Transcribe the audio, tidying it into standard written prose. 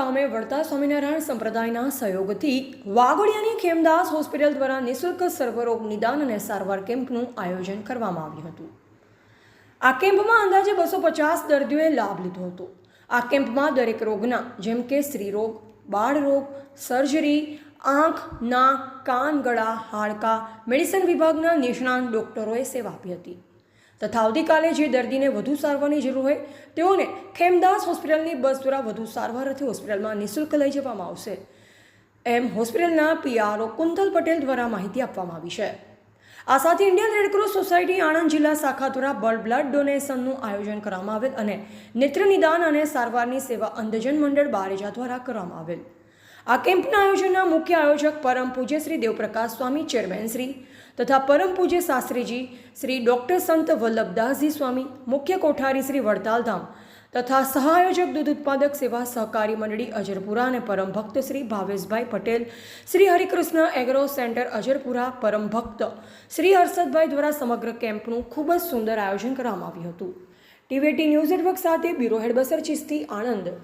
ગામે વડતાલ સ્વામિનારાયણ સંપ્રદાયના સહયોગથી વાઘોડિયાની ખેમદાસ હોસ્પિટલ દ્વારા નિઃશુલ્ક સર્વરોગ નિદાન અને સારવાર કેમ્પનું આયોજન કરવામાં આવ્યું હતું। આ કેમ્પમાં અંદાજે 250 દર્દીઓએ લાભ લીધો હતો। આ કેમ્પમાં દરેક રોગના જેમ કે સ્ત્રીરોગ, બાળરોગ, સર્જરી, આંખ, નાક, કાન, ગળા, હાડકાં, મેડિસિન વિભાગના નિષ્ણાત ડૉક્ટરોએ સેવા આપી હતી તથા આવતીકાલે જે દર્દીને વધુ સારવારની જરૂર હોય તેઓને ખેમદાસ હોસ્પિટલની બસ દ્વારા વધુ સારવાર અર્થે હોસ્પિટલમાં નિઃશુલ્ક લઈ જવામાં આવશે એમ હોસ્પિટલના પીઆરઓ કુંતલ પટેલ દ્વારા માહિતી આપવામાં આવી છે। આ સાથે ઇન્ડિયન રેડક્રોસ સોસાયટી આણંદ જિલ્લા શાખા દ્વારા બ્લડ ડોનેશનનું આયોજન કરવામાં આવેલ અને નેત્ર નિદાન અને સારવારની સેવા અંધજન મંડળ બારેજા દ્વારા કરવામાં આવેલ। આ કેમ્પના આયોજનના મુખ્ય આયોજક પરમ પૂજ્ય શ્રી દેવપ્રકાશ સ્વામી ચેરમેન શ્રી તથા પરમ પૂજ્ય શાસ્ત્રીજી શ્રી ડૉક્ટર સંત વલ્લભદાસજી સ્વામી, મુખ્ય કોઠારી શ્રી વડતાલ ધામ તથા સહાયોજક દૂધ ઉત્પાદક સેવા સહકારી મંડળી અજરપુરા અને પરમ ભક્ત શ્રી ભાવેશભાઈ પટેલ, શ્રી હરિકૃષ્ણ એગ્રો સેન્ટર અજરપુરા, પરમ ભક્ત શ્રી હર્ષદભાઈ દ્વારા સમગ્ર કેમ્પનું ખૂબ જ સુંદર આયોજન કરવામાં આવ્યું હતું। ટીવીટી ન્યૂઝ નેટવર્ક સાથે બ્યુરો હેડ બસર ચિસ્તી, આણંદ।